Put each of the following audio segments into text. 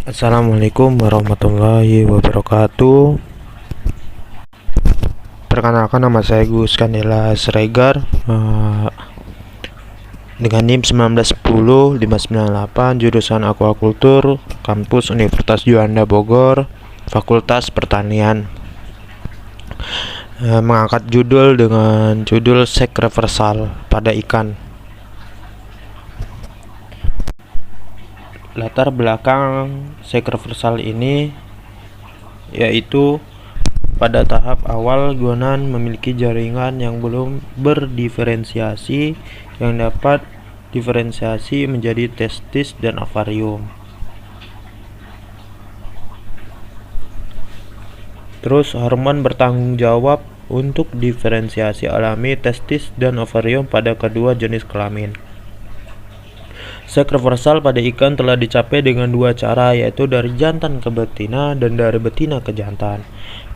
Assalamualaikum warahmatullahi wabarakatuh. Perkenalkan, nama saya Gus Kandela Sregar, dengan NIM 1910-598, jurusan Aquakultur, kampus Universitas Juanda Bogor, Fakultas Pertanian. Mengangkat judul dengan judul sek reversal pada ikan. Latar belakang sek reversal ini yaitu pada tahap awal guanan memiliki jaringan yang belum berdiferensiasi yang dapat diferensiasi menjadi testis dan akvarium. Terus hormon bertanggung jawab untuk diferensiasi alami testis dan ovarium pada kedua jenis kelamin. Sek reversal pada ikan telah dicapai dengan dua cara, yaitu dari jantan ke betina dan dari betina ke jantan.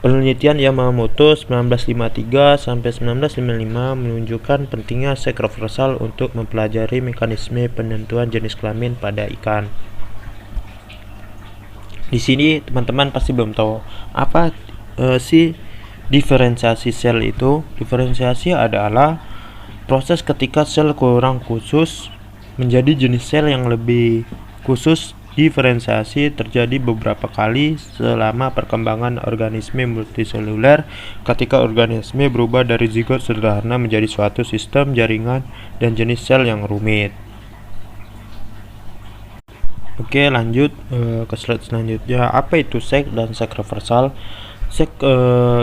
Penelitian Yamamoto 1953 sampai 1955 menunjukkan pentingnya sek reversal untuk mempelajari mekanisme penentuan jenis kelamin pada ikan. Di sini teman-teman pasti belum tahu apa sih diferensiasi sel itu. Diferensiasi adalah proses ketika sel kurang khusus menjadi jenis sel yang lebih khusus. Diferensiasi terjadi beberapa kali selama perkembangan organisme multiseluler ketika organisme berubah dari zigot sederhana menjadi suatu sistem jaringan dan jenis sel yang rumit. Oke, lanjut ke slide selanjutnya. Apa itu sek dan sek reversal? Sek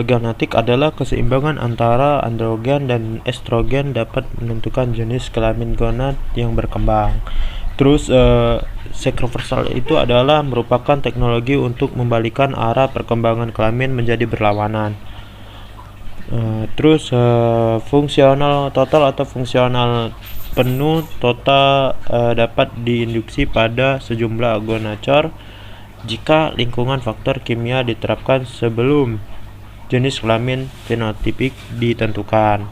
genetik adalah keseimbangan antara androgen dan estrogen dapat menentukan jenis kelamin gonad yang berkembang. Terus sek reversal itu adalah merupakan teknologi untuk membalikan arah perkembangan kelamin menjadi berlawanan. Terus fungsional total atau fungsional penuh total dapat diinduksi pada sejumlah gonadotroph jika lingkungan faktor kimia diterapkan sebelum jenis kelamin fenotipik ditentukan.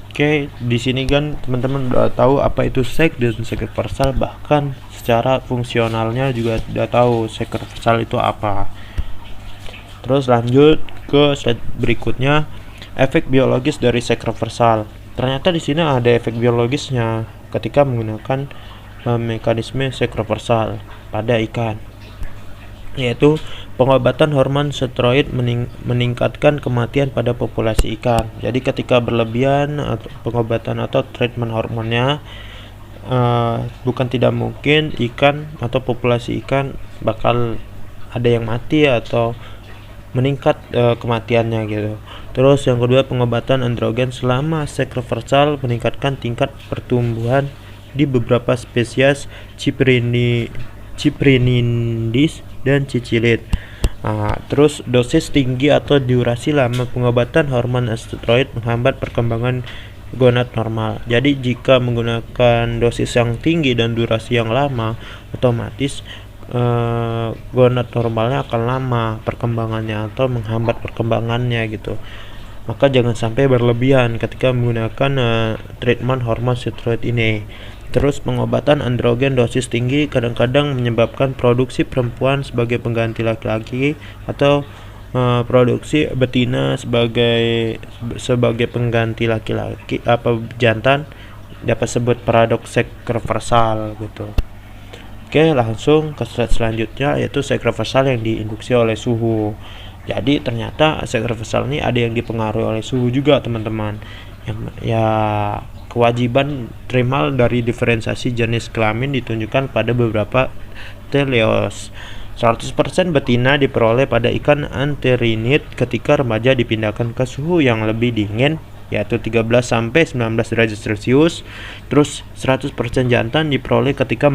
Oke, di sini kan teman-teman udah tahu apa itu sek dan sek reversal, bahkan secara fungsionalnya juga udah tahu sek reversal itu apa. Terus lanjut ke slide berikutnya, efek biologis dari sek reversal. Ternyata di sini ada efek biologisnya ketika menggunakan mekanisme sek reversal pada ikan, yaitu pengobatan hormon steroid meningkatkan kematian pada populasi ikan. Jadi ketika berlebihan pengobatan atau treatment hormonnya, bukan tidak mungkin ikan atau populasi ikan bakal ada yang mati atau meningkat kematiannya gitu. Terus yang kedua, pengobatan androgen selama sek reversal meningkatkan tingkat pertumbuhan di beberapa spesies Cyprinidis dan cicilid. Terus dosis tinggi atau durasi lama pengobatan hormon steroid menghambat perkembangan gonad normal. Jadi jika menggunakan dosis yang tinggi dan durasi yang lama, otomatis gonad normalnya akan lama perkembangannya atau menghambat perkembangannya gitu. Maka jangan sampai berlebihan ketika menggunakan treatment hormon steroid ini. Terus pengobatan androgen dosis tinggi kadang-kadang menyebabkan produksi perempuan sebagai pengganti laki-laki atau produksi betina sebagai pengganti laki-laki apa jantan, dapat sebut paradoks sek reversal gitu. Oke, langsung ke slide selanjutnya, yaitu sek reversal yang diinduksi oleh suhu. Jadi ternyata sek reversal ini ada yang dipengaruhi oleh suhu juga teman-teman. Ya, kewajiban trimal dari diferensiasi jenis kelamin ditunjukkan pada beberapa teleos. 100% betina diperoleh pada ikan anterinid ketika remaja dipindahkan ke suhu yang lebih dingin, yaitu 13 sampai 19 derajat Celcius. Terus 100% jantan diperoleh ketika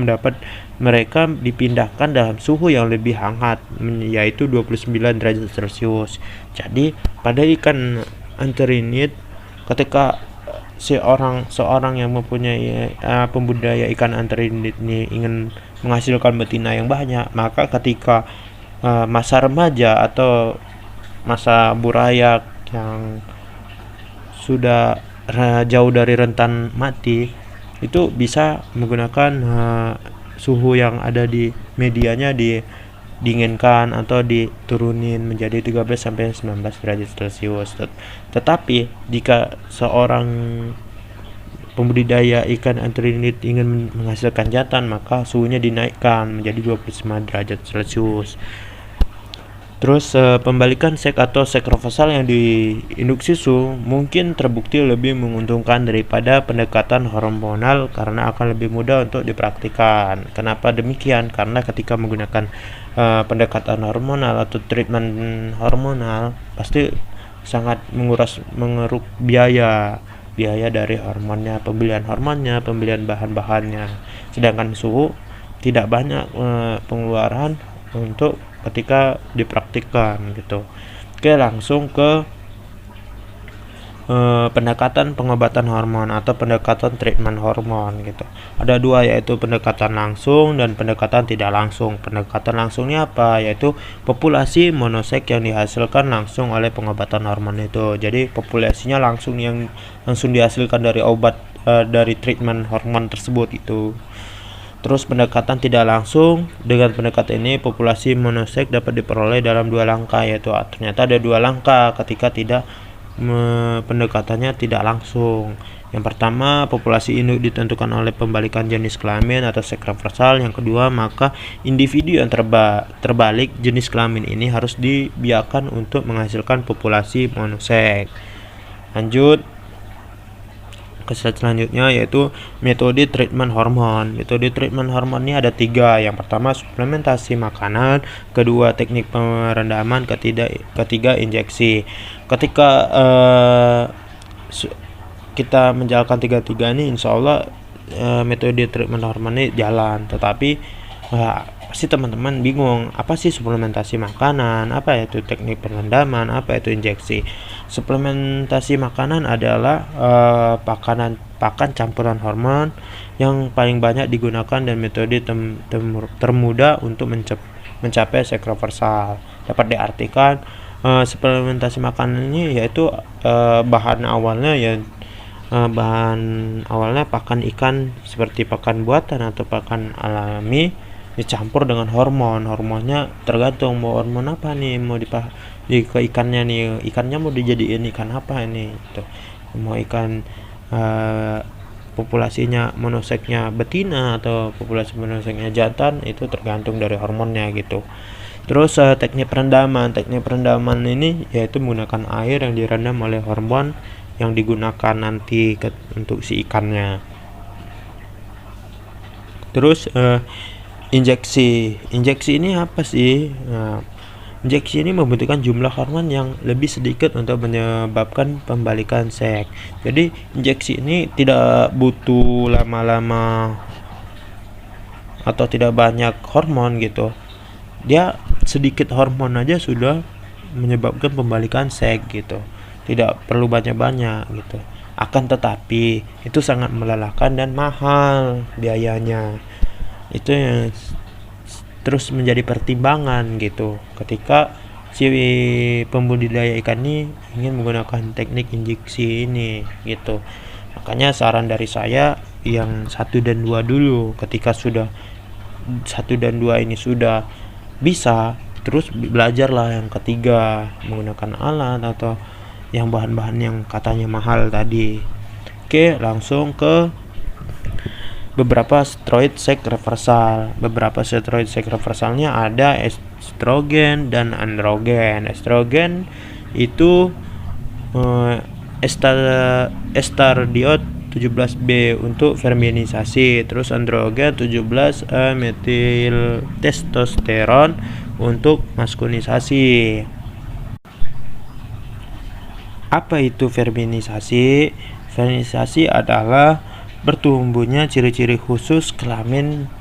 mereka dipindahkan dalam suhu yang lebih hangat, yaitu 29 derajat Celcius. Jadi pada ikan anterinid, ketika seorang yang mempunyai pembudidaya ikan anterinid ini ingin menghasilkan betina yang banyak, maka ketika masa remaja atau masa burayak yang sudah jauh dari rentan mati, itu bisa menggunakan suhu yang ada di medianya dinginkan atau diturunin menjadi 13 sampai 19 derajat Celcius. Tetapi jika seorang pembudidaya ikan anterinit ingin menghasilkan jantan, maka suhunya dinaikkan menjadi 29 derajat Celcius. Terus pembalikan seks atau seks reversal yang diinduksi suhu mungkin terbukti lebih menguntungkan daripada pendekatan hormonal karena akan lebih mudah untuk dipraktikkan. Kenapa demikian? Karena ketika menggunakan pendekatan hormonal atau treatment hormonal pasti sangat mengeruk biaya dari hormonnya, pembelian bahan-bahannya. Sedangkan suhu tidak banyak pengeluaran untuk ketika dipraktikkan gitu. Oke, langsung ke pendekatan pengobatan hormon atau pendekatan treatment hormon gitu. Ada dua, yaitu pendekatan langsung dan pendekatan tidak langsung. Pendekatan langsungnya apa? Yaitu populasi monoseks yang dihasilkan langsung oleh pengobatan hormon itu. Jadi populasinya langsung yang langsung dihasilkan dari obat dari treatment hormon tersebut itu. Terus pendekatan tidak langsung, dengan pendekatan ini populasi monoseks dapat diperoleh dalam 2 langkah, yaitu ternyata ada 2 langkah ketika tidak pendekatannya tidak langsung. Yang pertama, populasi induk ditentukan oleh pembalikan jenis kelamin atau seks reversal. Yang kedua, maka individu yang terbalik jenis kelamin ini harus dibiarkan untuk menghasilkan populasi monoseks. Lanjut ke selanjutnya, yaitu metode treatment hormon. Metode treatment hormon ini ada 3. Yang pertama, suplementasi makanan, kedua teknik perendaman, ketiga injeksi. Ketika kita menjalankan 3 ini, insya Allah metode treatment hormon ini jalan. Tetapi pasti teman-teman bingung, apa sih suplementasi makanan, apa itu teknik perendaman, apa itu injeksi. Suplementasi makanan adalah pakan campuran hormon yang paling banyak digunakan dan metode termudah untuk mencapai seks reversal. Dapat diartikan suplementasi makanan ini yaitu bahan awalnya pakan ikan seperti pakan buatan atau pakan alami dicampur dengan hormonnya tergantung mau hormon apa nih mau ke ikannya nih, ikannya mau dijadiin ikan apa ini gitu. Mau ikan populasinya monoseksnya betina atau populasi monoseksnya jantan, itu tergantung dari hormonnya gitu. Terus teknik perendaman ini yaitu menggunakan air yang direndam oleh hormon yang digunakan nanti untuk si ikannya. Terus injeksi ini apa sih? Injeksi ini membutuhkan jumlah hormon yang lebih sedikit untuk menyebabkan pembalikan seks. Jadi injeksi ini tidak butuh lama-lama atau tidak banyak hormon gitu. Dia sedikit hormon aja sudah menyebabkan pembalikan seks gitu. Tidak perlu banyak-banyak gitu. Akan tetapi itu sangat melelahkan dan mahal biayanya. Itu yang terus menjadi pertimbangan gitu ketika si pembudidaya ikan ini ingin menggunakan teknik injeksi ini gitu. Makanya saran dari saya yang 1 dan 2 dulu. Ketika sudah 1 dan 2 ini sudah bisa, terus belajarlah yang ketiga menggunakan alat atau yang bahan-bahan yang katanya mahal tadi. Oke, langsung ke beberapa steroid seks reversal. Beberapa steroid seks reversalnya ada estrogen dan androgen. Estrogen itu estradiol 17B untuk feminisasi, terus androgen 17 metil testosteron untuk maskulinisasi. Apa itu feminisasi? Feminisasi adalah bertumbuhnya ciri-ciri khusus kelamin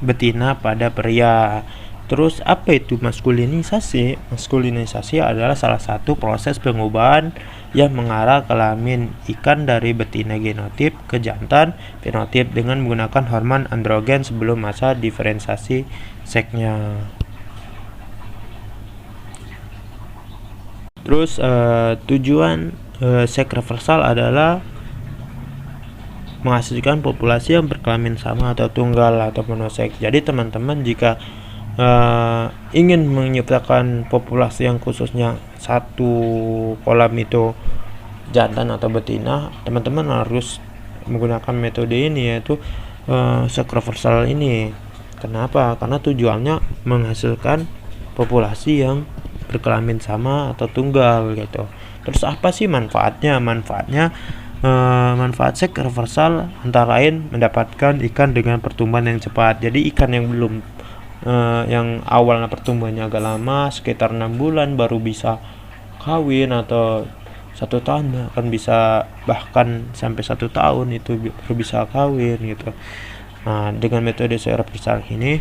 betina pada pria. Terus apa itu maskulinisasi? Maskulinisasi adalah salah satu proses pengubahan yang mengarah kelamin ikan dari betina genotip ke jantan fenotip dengan menggunakan hormon androgen sebelum masa diferensiasi seksnya. Terus tujuan seks reversal adalah menghasilkan populasi yang berkelamin sama atau tunggal atau monoseks. Jadi teman-teman jika ingin menciptakan populasi yang khususnya satu kolam itu jantan atau betina, teman-teman harus menggunakan metode ini, yaitu seks reversal ini. Kenapa? Karena tujuannya menghasilkan populasi yang berkelamin sama atau tunggal gitu. Terus apa sih manfaatnya? Manfaat seks reversal antara lain mendapatkan ikan dengan pertumbuhan yang cepat. Jadi ikan yang belum yang awalnya pertumbuhannya agak lama, sekitar 6 bulan baru bisa kawin, atau 1 tahun akan bisa, bahkan sampai 1 tahun itu baru bisa kawin gitu. Nah, dengan metode seks reversal ini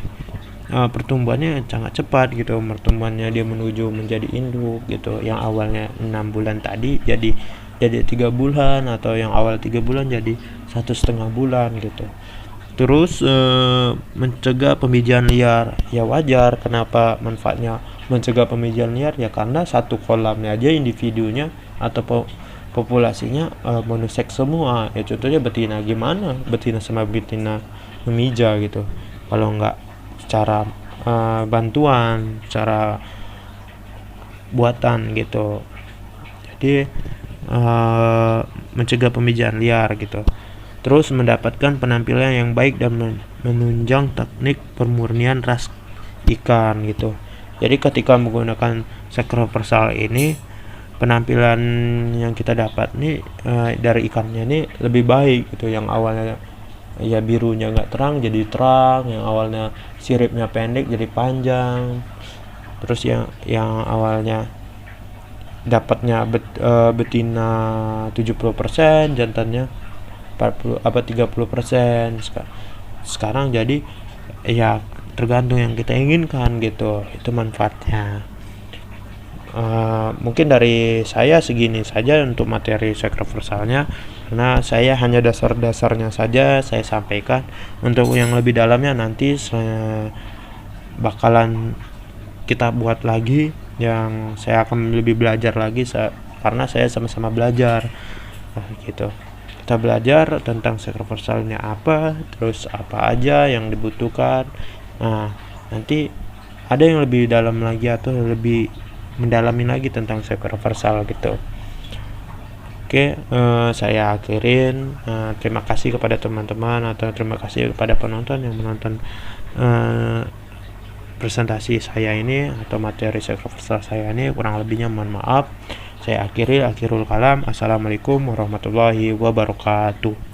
pertumbuhannya sangat cepat gitu. Pertumbuhannya dia menuju menjadi induk gitu, yang awalnya 6 bulan tadi jadi 3 bulan, atau yang awal 3 bulan jadi 1,5 bulan gitu. Terus mencegah pemijahan liar. Ya wajar, kenapa manfaatnya mencegah pemijahan liar? Ya karena satu kolamnya aja individunya atau populasinya monoseks semua. Ya contohnya betina, gimana betina sama betina memija gitu kalau nggak secara bantuan, secara buatan gitu. Jadi mencegah pemijahan liar gitu. Terus mendapatkan penampilan yang baik dan menunjang teknik pemurnian ras ikan gitu. Jadi ketika menggunakan seks reversal ini, penampilan yang kita dapat nih dari ikannya ini lebih baik gitu. Yang awalnya ya birunya nggak terang jadi terang, yang awalnya siripnya pendek jadi panjang. Terus yang awalnya dapatnya betina 70%, jantannya 30%. Sekarang jadi ya tergantung yang kita inginkan gitu. Itu manfaatnya. Mungkin dari saya segini saja untuk materi seks reversalnya, karena saya hanya dasar-dasarnya saja saya sampaikan. Untuk yang lebih dalamnya nanti bakalan kita buat lagi, yang saya akan lebih belajar lagi karena saya sama-sama belajar gitu. Kita belajar tentang seks reversal ini apa, terus apa aja yang dibutuhkan. Nah, nanti ada yang lebih dalam lagi atau lebih mendalami lagi tentang seks reversal gitu. Oke, saya akhirin. Terima kasih kepada teman-teman, atau terima kasih kepada penonton yang menonton presentasi saya ini atau materi seks reversal saya ini. Kurang lebihnya mohon maaf. Saya akhirul kalam. Assalamualaikum warahmatullahi wabarakatuh.